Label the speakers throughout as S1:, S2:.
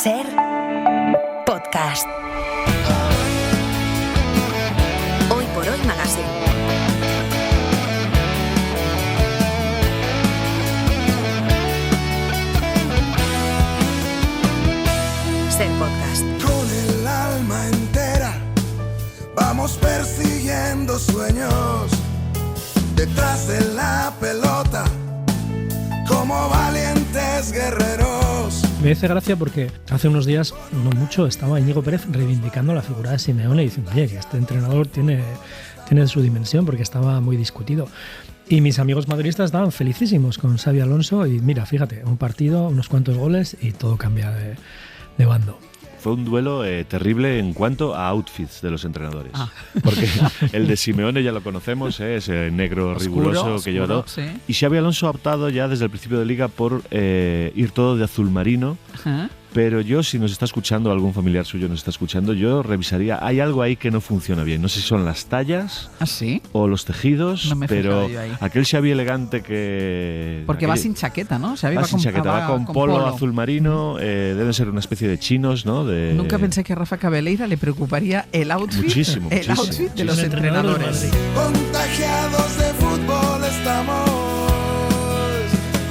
S1: Ser podcast. Hoy por hoy Magazine. Ser podcast.
S2: Con el alma entera vamos persiguiendo sueños detrás de la pelota como valientes guerreros.
S3: Me hace gracia porque hace unos días, no mucho, estaba Íñigo Pérez reivindicando la figura de Simeone y diciendo, oye, que este entrenador tiene su dimensión porque estaba muy discutido. Y mis amigos madridistas estaban felicísimos con Xabi Alonso y mira, fíjate, un partido, unos cuantos goles y todo cambia de bando.
S4: Fue un duelo terrible en cuanto a outfits de los entrenadores. Porque el de Simeone ya lo conocemos, ese negro
S5: oscuro,
S4: riguroso que lleva todo.
S5: Sí.
S4: Y Xabi Alonso ha optado ya desde el principio de Liga por ir todo de azul marino.
S5: Ajá.
S4: Pero yo, si nos está escuchando, algún familiar suyo nos está escuchando, yo revisaría, hay algo ahí que no funciona bien. No sé si son las tallas
S5: ¿Ah, sí?
S4: o los tejidos,
S5: No me he
S4: pero
S5: fijado yo ahí.
S4: aquel Xabi elegante que...
S5: Porque va sin chaqueta, ¿no? O sea,
S4: Va sin chaqueta, va con polo azul marino, deben ser una especie de chinos, ¿no?
S5: Nunca pensé que a Rafa Cabeleira le preocuparía el outfit,
S4: Muchísimo,
S5: el
S4: muchísimo,
S5: outfit de
S4: muchísimo.
S5: los
S3: El entrenador del
S5: entrenadores.
S3: Madrid.
S2: Contagiados de fútbol estamos,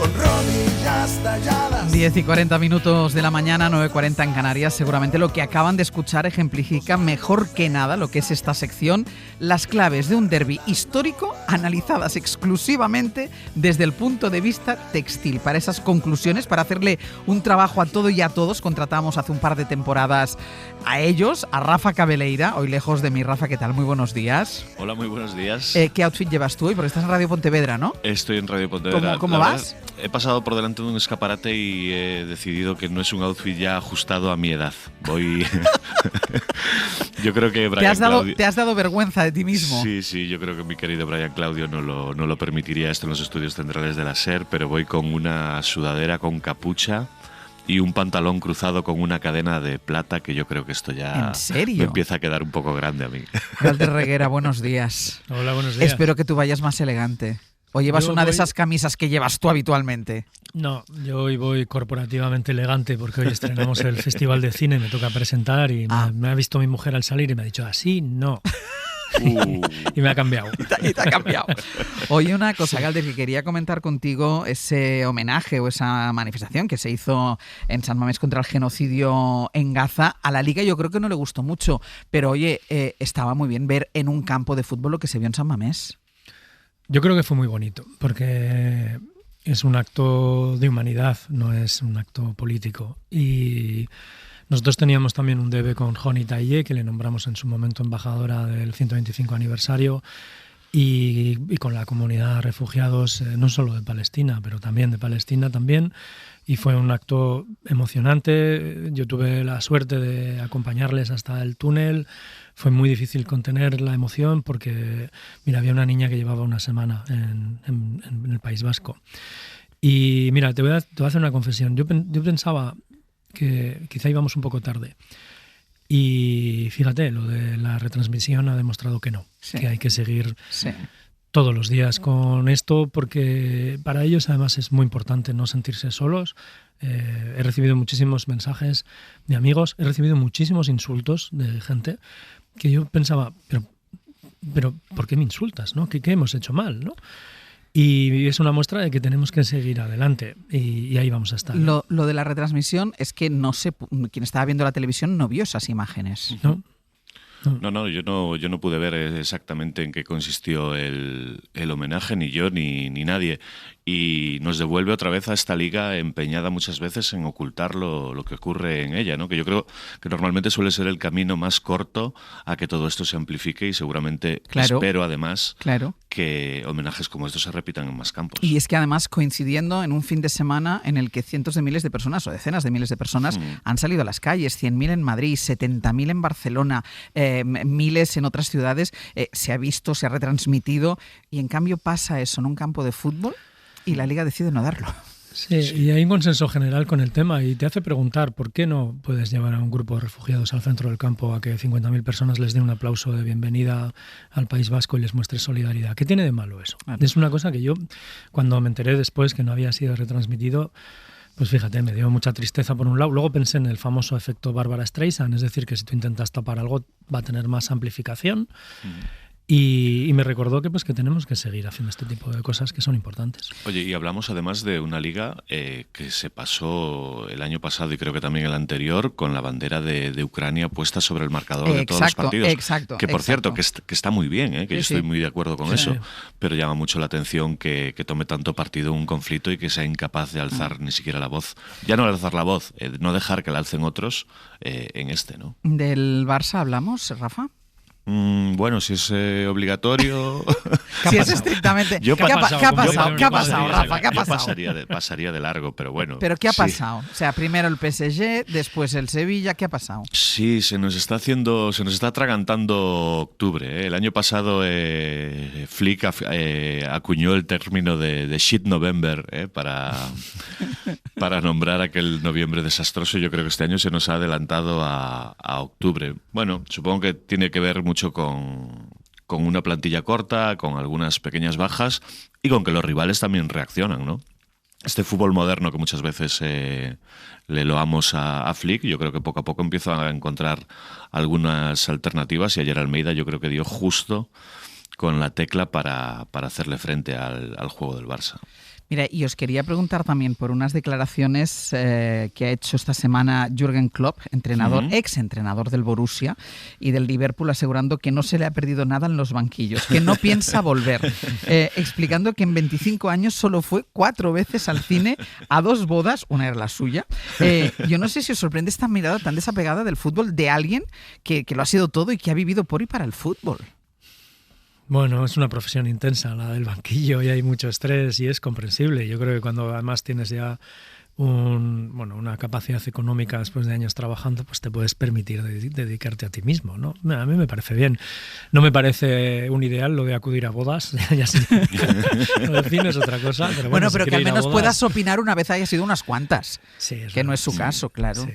S2: con rodillas talladas.
S5: 10 y 40 minutos de la mañana, 9:40 en Canarias. Seguramente lo que acaban de escuchar ejemplifica mejor que nada lo que es esta sección, las claves de un derbi histórico analizadas exclusivamente desde el punto de vista textil. Para esas conclusiones, para hacerle un trabajo a todo y a todos, contratamos hace un par de temporadas a ellos, a Rafa Cabeleira, hoy lejos de mí. Rafa, ¿qué tal? Muy buenos días.
S4: Hola, muy buenos días.
S5: ¿Qué outfit llevas tú hoy? Porque estás en Radio Pontevedra, ¿no?
S4: Estoy en Radio Pontevedra.
S5: ¿Cómo
S4: La
S5: vas?
S4: verdad, he pasado por delante de un escaparate y he decidido que no es un outfit ya ajustado a mi edad. Voy... Yo creo que Brian Claudio...
S5: ¿Te has dado vergüenza de ti mismo?
S4: Sí, yo creo que mi querido Brian Claudio no lo permitiría esto en los estudios centrales de la SER, pero voy con una sudadera con capucha y un pantalón cruzado con una cadena de plata, que yo creo que esto ya
S5: ¿En serio?
S4: me empieza a quedar un poco grande a mí.
S5: Galder Reguera, buenos días.
S3: Hola, buenos días.
S5: Espero que tú vayas más elegante. ¿O llevas
S3: Yo
S5: una de
S3: voy-
S5: esas camisas que llevas tú habitualmente?
S3: No, yo hoy voy corporativamente elegante porque hoy estrenamos el Festival de Cine, me toca presentar y me ha visto mi mujer al salir y me ha dicho, así no. Y me ha cambiado.
S5: Y te ha cambiado. Oye, una cosa, Galder, que quería comentar contigo, ese homenaje o esa manifestación que se hizo en San Mamés contra el genocidio en Gaza. A la Liga yo creo que no le gustó mucho, pero oye, estaba muy bien ver en un campo de fútbol lo que se vio en San Mamés.
S3: Yo creo que fue muy bonito porque es un acto de humanidad, no es un acto político. Y nosotros teníamos también un debe con Joni Taye, que le nombramos en su momento embajadora del 125 aniversario, y con la comunidad de refugiados, no solo de Palestina, pero también de Palestina también. Y fue un acto emocionante. Yo tuve la suerte de acompañarles hasta el túnel. Fue muy difícil contener la emoción porque, mira, había una niña que llevaba una semana en el País Vasco. Y mira, te voy a hacer una confesión. Yo pensaba que quizá íbamos un poco tarde. Y fíjate, lo de la retransmisión ha demostrado que no,
S5: Sí.
S3: que hay que seguir
S5: Sí.
S3: todos los días con esto porque para ellos además es muy importante no sentirse solos. He recibido muchísimos mensajes de amigos, he recibido muchísimos insultos de gente que yo pensaba, pero ¿por qué me insultas? ¿No? ¿Qué hemos hecho mal? ¿No? Y es una muestra de que tenemos que seguir adelante y ahí vamos a estar.
S5: Lo de la retransmisión es que quien estaba viendo la televisión no vio esas imágenes.
S3: ¿No?
S4: No, yo no pude ver exactamente en qué consistió el homenaje, ni yo ni nadie. Y nos devuelve otra vez a esta liga empeñada muchas veces en ocultar lo que ocurre en ella, ¿no? Que yo creo que normalmente suele ser el camino más corto a que todo esto se amplifique y seguramente
S5: Claro.
S4: espero además
S5: Claro.
S4: que homenajes como estos se repitan en más campos.
S5: Y es que además coincidiendo en un fin de semana en el que cientos de miles de personas o decenas de miles de personas han salido a las calles, 100.000 en Madrid, 70.000 en Barcelona, miles en otras ciudades, se ha visto, se ha retransmitido y en cambio pasa eso en un campo de fútbol y la Liga decide no darlo.
S3: Sí, y hay un consenso general con el tema y te hace preguntar por qué no puedes llevar a un grupo de refugiados al centro del campo a que 50.000 personas les den un aplauso de bienvenida al País Vasco y les muestre solidaridad. ¿Qué tiene de malo eso?
S5: Claro.
S3: Es una cosa que yo, cuando me enteré después que no había sido retransmitido, Pues fíjate, me dio mucha tristeza por un lado. Luego pensé en el famoso efecto Bárbara Streisand, es decir, que si tú intentas tapar algo va a tener más amplificación. Y me recordó que tenemos que seguir haciendo este tipo de cosas que son importantes.
S4: Oye, y hablamos además de una liga que se pasó el año pasado y creo que también el anterior con la bandera de Ucrania puesta sobre el marcador de todos los partidos.
S5: Exacto.
S4: Que por cierto, que está muy bien, que yo estoy muy de acuerdo con eso, pero llama mucho la atención que tome tanto partido un conflicto y que sea incapaz de alzar ni siquiera la voz. Ya no alzar la voz, no dejar que la alcen otros en ¿no?
S5: ¿Del Barça hablamos, Rafa?
S4: Bueno, si es obligatorio.
S5: Si es estrictamente. ¿Qué ha pasado, Rafa? ¿Qué ha pasado?
S4: Pasaría de largo, pero bueno.
S5: ¿Pero qué ha pasado? O sea, primero el PSG, después el Sevilla, ¿qué ha pasado?
S4: Sí, se nos está atragantando octubre. El año pasado Flick acuñó el término de shit November para nombrar aquel noviembre desastroso. Yo creo que este año se nos ha adelantado a octubre. Bueno, supongo que tiene que ver mucho con una plantilla corta, con algunas pequeñas bajas y con que los rivales también reaccionan, ¿no? Este fútbol moderno que muchas veces le loamos a Flick, yo creo que poco a poco empieza a encontrar algunas alternativas y ayer Almeida yo creo que dio justo con la tecla para hacerle frente al juego del Barça.
S5: Mira, y os quería preguntar también por unas declaraciones que ha hecho esta semana Jürgen Klopp, ex-entrenador del Borussia y del Liverpool, asegurando que no se le ha perdido nada en los banquillos, que no piensa volver, explicando que en 25 años solo fue 4 veces al cine, a 2 bodas, una era la suya. Yo no sé si os sorprende esta mirada tan desapegada del fútbol de alguien que lo ha sido todo y que ha vivido por y para el fútbol.
S3: Bueno, es una profesión intensa la del banquillo y hay mucho estrés y es comprensible. Yo creo que cuando además tienes ya una capacidad económica después de años trabajando, pues te puedes permitir dedicarte a ti mismo, ¿no? A mí me parece bien. No me parece un ideal lo de acudir a bodas. Ya sé, lo del cine es otra cosa. Pero bueno,
S5: pero
S3: si
S5: que al menos
S3: bodas,
S5: puedas opinar una vez haya sido unas cuantas.
S3: Sí,
S5: que verdad. No es su caso, claro. Sí.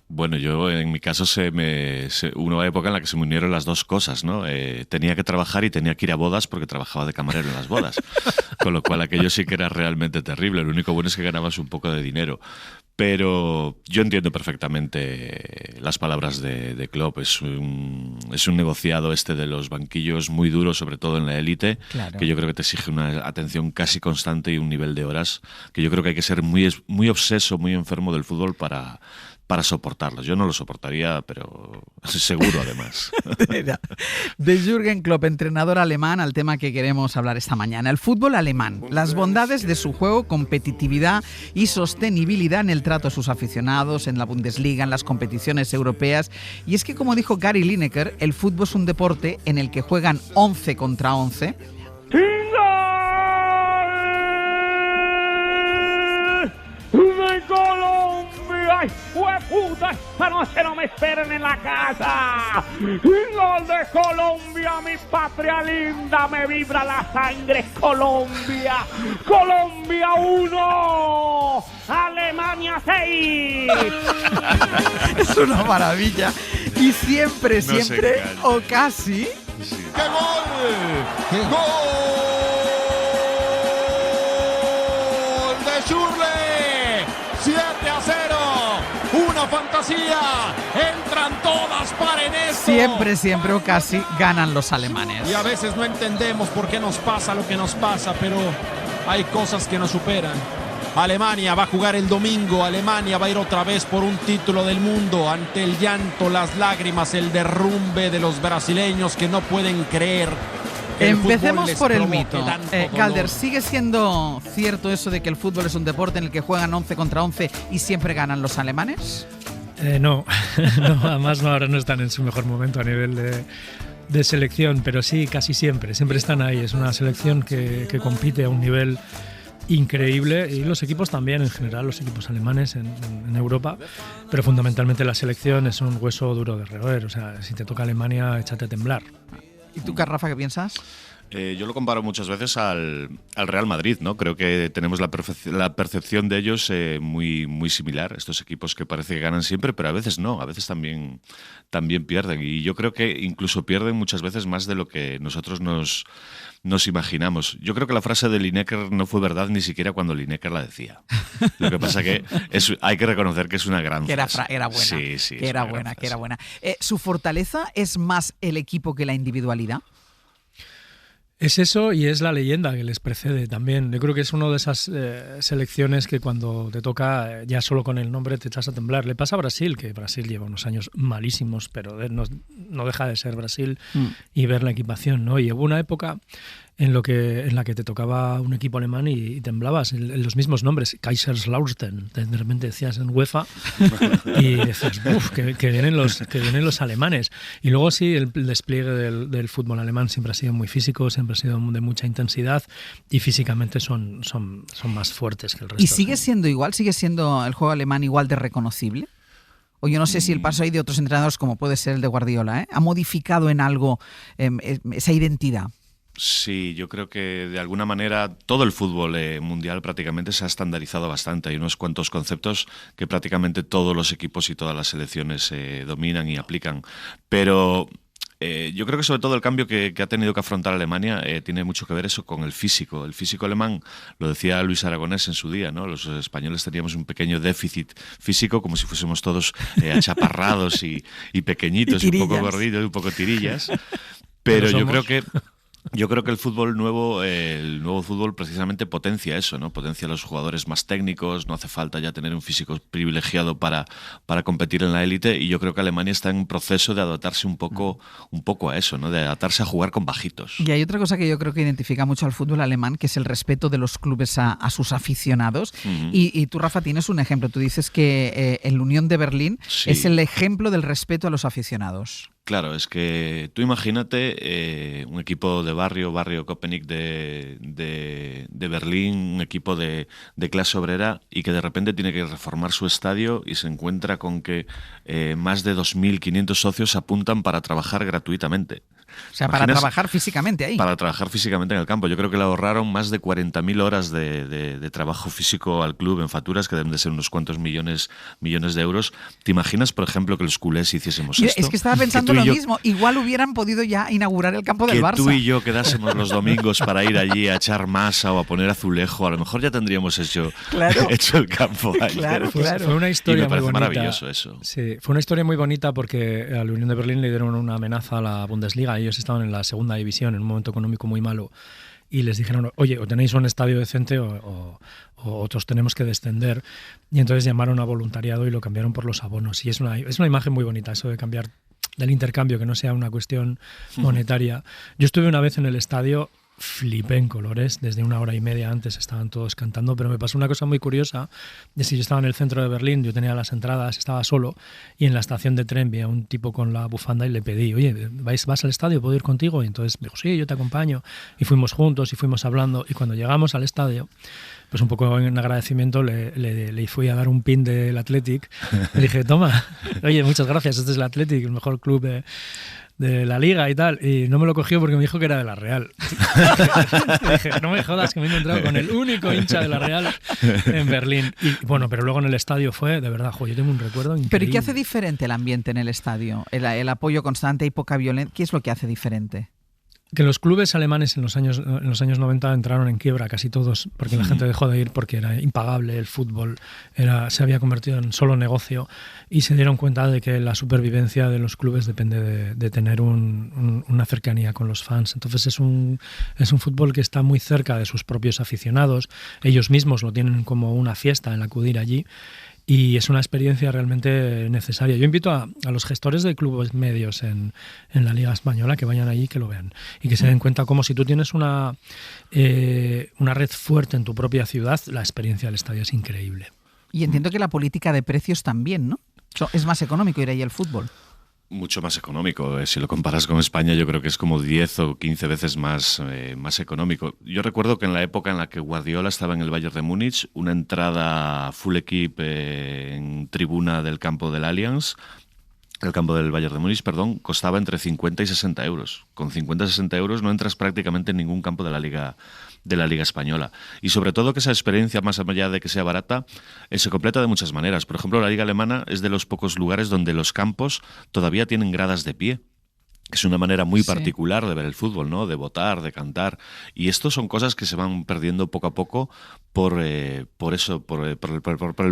S4: Bueno, yo en mi caso hubo una época en la que se me unieron las dos cosas, ¿no? Tenía que trabajar y tenía que ir a bodas porque trabajaba de camarero en las bodas. Con lo cual aquello sí que era realmente terrible. Lo único bueno es que ganabas un poco de dinero. Pero yo entiendo perfectamente las palabras de Klopp. Es un negociado de los banquillos muy duro, sobre todo en la élite, claro, que yo creo que te exige una atención casi constante y un nivel de horas que yo creo que hay que ser muy, muy obseso, muy enfermo del fútbol para soportarlos. Yo no lo soportaría, pero seguro además.
S5: De Jürgen Klopp, entrenador alemán, al tema que queremos hablar esta mañana. El fútbol alemán, las bondades de su juego, competitividad y sostenibilidad en el trato a sus aficionados, en la Bundesliga, en las competiciones europeas. Y es que, como dijo Gary Lineker, el fútbol es un deporte en el que juegan 11 contra 11.
S6: ¡Ay, hueputa! ¡Esta noche no me esperen en la casa! ¡Gol de Colombia, mi patria linda! ¡Me vibra la sangre! ¡Colombia! ¡Colombia 1! ¡Alemania 6!
S5: Es una maravilla. Y siempre, o casi...
S2: Sí. ¡Qué gol! ¡Qué gol de Schürrle! 7-0, una fantasía, entran todas para en esto.
S5: Siempre o casi ganan los alemanes.
S7: Y a veces no entendemos por qué nos pasa lo que nos pasa, pero hay cosas que nos superan. Alemania va a jugar el domingo, Alemania va a ir otra vez por un título del mundo, ante el llanto, las lágrimas, el derrumbe de los brasileños que no pueden creer.
S5: Empecemos por el mito. Calder, ¿sigue siendo cierto eso de que el fútbol es un deporte en el que juegan 11 contra 11 y siempre ganan los alemanes?
S3: No, además ahora no están en su mejor momento a nivel de selección, pero sí, casi siempre están ahí. Es una selección que compite a un nivel increíble y los equipos también, en general, los equipos alemanes en Europa, pero fundamentalmente la selección es un hueso duro de roer. O sea, si te toca Alemania, échate a temblar.
S5: ¿Y tú, Rafa, qué piensas?
S4: Yo lo comparo muchas veces al Real Madrid, ¿no? Creo que tenemos la percepción de ellos muy, muy similar. Estos equipos que parece que ganan siempre, pero a veces no, a veces también pierden. Y yo creo que incluso pierden muchas veces más de lo que nosotros nos imaginamos. Yo creo que la frase de Lineker no fue verdad ni siquiera cuando Lineker la decía. Lo que pasa que hay que reconocer que es una gran frase.
S5: Era buena.
S4: Sí,
S5: que era buena. ¿Su fortaleza es más el equipo que la individualidad?
S3: Es eso y es la leyenda que les precede también. Yo creo que es una de esas selecciones que cuando te toca, ya solo con el nombre te echas a temblar. Le pasa a Brasil, que Brasil lleva unos años malísimos, pero no deja de ser Brasil y ver la equipación, ¿no? Y hubo una época en la que te tocaba un equipo alemán y temblabas en los mismos nombres, Kaiserslautern, de repente decías en UEFA y decías, uff, que vienen los alemanes. Y luego sí, el despliegue del fútbol alemán siempre ha sido muy físico, siempre ha sido de mucha intensidad y físicamente son más fuertes que el resto.
S5: ¿Y sigue siendo igual? ¿Sigue siendo el juego alemán igual de reconocible? O yo no sé si el paso ahí de otros entrenadores, como puede ser el de Guardiola, ha modificado en algo esa identidad.
S4: Sí, yo creo que de alguna manera todo el fútbol mundial prácticamente se ha estandarizado bastante. Hay unos cuantos conceptos que prácticamente todos los equipos y todas las selecciones dominan y aplican. Pero yo creo que sobre todo el cambio que ha tenido que afrontar Alemania tiene mucho que ver eso con el físico. El físico alemán, lo decía Luis Aragonés en su día, ¿no? Los españoles teníamos un pequeño déficit físico, como si fuésemos todos achaparrados y pequeñitos, y un poco gorditos y un poco tirillas. Pero yo creo que el nuevo fútbol precisamente potencia eso, ¿no? Potencia a los jugadores más técnicos, no hace falta ya tener un físico privilegiado para competir en la élite, y yo creo que Alemania está en un proceso de adaptarse un poco a eso, ¿no? De adaptarse a jugar con bajitos.
S5: Y hay otra cosa que yo creo que identifica mucho al fútbol alemán, que es el respeto de los clubes a sus aficionados. Y tú, Rafa, tienes un ejemplo. Tú dices que el Unión de Berlín es el ejemplo del respeto a los aficionados.
S4: Claro, es que tú imagínate un equipo de barrio Köpenick de Berlín, un equipo de clase obrera, y que de repente tiene que reformar su estadio y se encuentra con que más de 2.500 socios apuntan para trabajar gratuitamente.
S5: O sea, para trabajar físicamente ahí.
S4: Para trabajar físicamente en el campo. Yo creo que le ahorraron más de 40.000 horas de trabajo físico al club en facturas, que deben de ser unos cuantos millones de euros. ¿Te imaginas, por ejemplo, que los culés hiciésemos esto?
S5: Es que estaba pensando lo mismo. Igual hubieran podido ya inaugurar el campo del Barça.
S4: Que tú y yo quedásemos los domingos para ir allí a echar masa o a poner azulejo. A lo mejor ya tendríamos hecho el campo ayer.
S5: Claro.
S3: Fue una historia
S4: y me parece
S3: muy bonita.
S4: Maravilloso eso.
S3: Sí, fue una historia muy bonita porque a la Unión de Berlín le dieron una amenaza a la Bundesliga. Ellos estaban en la segunda división en un momento económico muy malo y les dijeron, oye, o tenéis un estadio decente o otros tenemos que descender. Y entonces llamaron a voluntariado y lo cambiaron por los abonos. Y es una imagen muy bonita eso de cambiar del intercambio, que no sea una cuestión monetaria. Yo estuve una vez en el estadio, flipé en colores, desde 1 hora y media antes estaban todos cantando, pero me pasó una cosa muy curiosa, de si yo estaba en el centro de Berlín, yo tenía las entradas, estaba solo, y en la estación de tren vi a un tipo con la bufanda y le pedí, oye, ¿vas al estadio? ¿Puedo ir contigo? Y entonces me dijo, sí, yo te acompaño, y fuimos juntos y fuimos hablando, y cuando llegamos al estadio, pues un poco en agradecimiento le fui a dar un pin del Athletic, le dije, toma, oye, muchas gracias, este es el Athletic, el mejor club de la liga y tal, y no me lo cogió porque me dijo que era de la Real. Dije, no me jodas que me he encontrado con el único hincha de la Real en Berlín. Y bueno, pero luego en el estadio fue, de verdad, yo tengo un recuerdo increíble.
S5: ¿Pero y qué hace diferente el ambiente en el estadio? El apoyo constante y poca violencia, ¿qué es lo que hace diferente?
S3: Que los clubes alemanes en los años 90 entraron en quiebra casi todos, porque la gente dejó de ir porque era impagable el fútbol, se había convertido en solo negocio, y se dieron cuenta de que la supervivencia de los clubes depende de tener una cercanía con los fans. Entonces es un fútbol que está muy cerca de sus propios aficionados, ellos mismos lo tienen como una fiesta en acudir allí. Y es una experiencia realmente necesaria. Yo invito a los gestores de clubes medios en la Liga Española que vayan allí y que lo vean. Y que se den cuenta como si tú tienes una red fuerte en tu propia ciudad, la experiencia del estadio es increíble.
S5: Y entiendo que la política de precios también, ¿no? Es más económico ir ahí al fútbol.
S4: Mucho más económico. Si lo comparas con España, yo creo que es como 10 o 15 veces más económico. Yo recuerdo que en la época en la que Guardiola estaba en el Bayern de Múnich, una entrada full equip en tribuna del campo del Allianz el campo del Bayern de Múnich, perdón, costaba entre 50 y 60 euros. Con 50 y 60 euros no entras prácticamente en ningún campo de la Liga Española. Y sobre todo que esa experiencia, más allá de que sea barata, se completa de muchas maneras. Por ejemplo, la Liga Alemana es de los pocos lugares donde los campos todavía tienen gradas de pie. Es una manera muy particular de ver el fútbol, ¿no? De votar, de cantar. Y esto son cosas que se van perdiendo poco a poco por el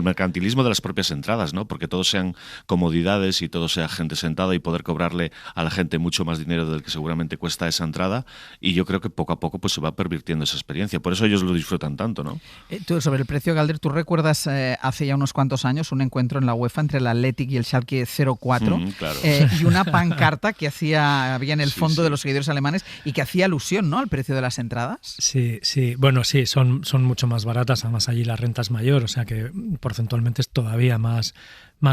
S4: mercantilismo de las propias entradas, ¿no? Porque todo sean comodidades y todo sea gente sentada y poder cobrarle a la gente mucho más dinero del que seguramente cuesta esa entrada. Y yo creo que poco a poco pues se va pervirtiendo esa experiencia. Por eso ellos lo disfrutan tanto, ¿no?
S5: Tú, sobre el precio, Galder, ¿tú recuerdas hace ya unos cuantos años un encuentro en la UEFA entre el Athletic y el Schalke 04?
S4: Claro.
S5: Y una pancarta que había en el fondo de los seguidores alemanes y que hacía alusión, ¿no?, al precio de las entradas.
S3: Sí. Bueno, sí, son mucho más baratas. Además, allí la renta es mayor, o sea que porcentualmente es todavía más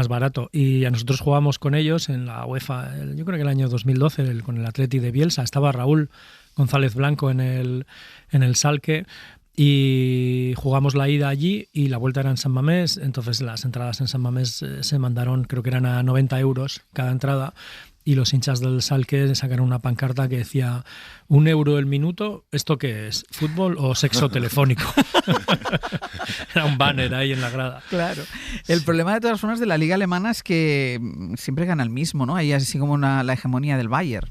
S3: barato. Y a nosotros jugamos con ellos en la UEFA, yo creo que el año 2012, con el Athletic de Bielsa. Estaba Raúl González Blanco en el Schalke. Y jugamos la ida allí y la vuelta era en San Mamés. Entonces las entradas en San Mamés se mandaron, creo que eran a 90 euros cada entrada. Y los hinchas del Schalke sacaron una pancarta que decía 1 euro el minuto. ¿Esto qué es? ¿Fútbol o sexo telefónico? Era un banner ahí en la grada.
S5: Claro. El problema de todas formas de la liga alemana es que siempre gana el mismo, ¿no? Ahí así como la hegemonía del Bayern.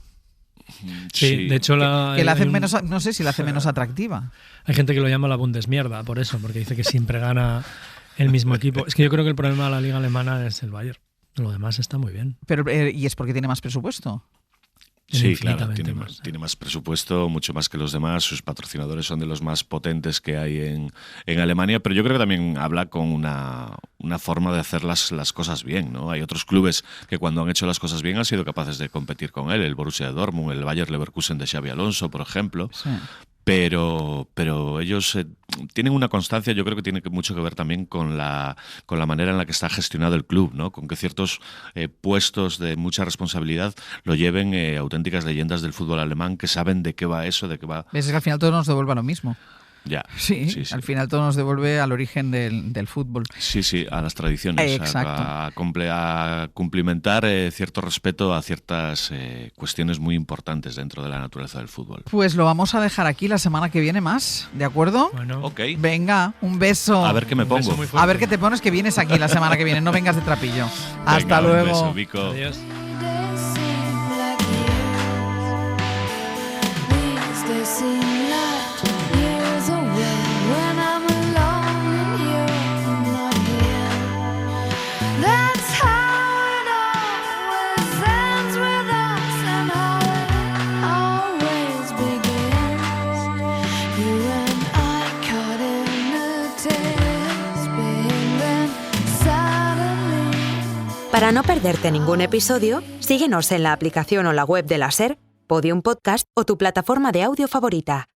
S3: Sí, de hecho
S5: que la hacen menos, no sé si la hace menos atractiva.
S3: Hay gente que lo llama la Bundesmierda por eso, porque dice que siempre gana el mismo equipo. Es que yo creo que el problema de la liga alemana es el Bayern. Lo demás está muy bien.
S5: Pero ¿y es porque tiene más presupuesto?
S4: Sí, claro, tiene más presupuesto, mucho más que los demás. Sus patrocinadores son de los más potentes que hay en Alemania, pero yo creo que también habla con una forma de hacer las cosas bien, ¿no? Hay otros clubes que cuando han hecho las cosas bien han sido capaces de competir con él, el Borussia Dortmund, el Bayer Leverkusen de Xabi Alonso, por ejemplo.
S5: Sí.
S4: Pero ellos tienen una constancia, yo creo que tiene mucho que ver también con la manera en la que está gestionado el club, ¿no? Con que ciertos puestos de mucha responsabilidad lo lleven auténticas leyendas del fútbol alemán que saben de qué va eso, de qué va...
S5: Es que al final todo nos devuelve a lo mismo.
S4: Ya.
S5: Sí, al final todo nos devuelve al origen del fútbol.
S4: Sí, a las tradiciones.
S5: Exacto.
S4: A cumplimentar cierto respeto a ciertas cuestiones muy importantes dentro de la naturaleza del fútbol.
S5: Pues lo vamos a dejar aquí la semana que viene más, ¿de acuerdo?
S3: Bueno,
S4: ok.
S5: Venga, un beso.
S4: A ver qué me pongo.
S5: A ver qué te pones, que vienes aquí la semana que viene, no vengas de trapillo. Hasta
S4: Venga,
S5: luego.
S4: Un beso, Vico.
S3: adiós.
S1: Para no perderte ningún episodio, síguenos en la aplicación o la web de la SER, Podium Podcast o tu plataforma de audio favorita.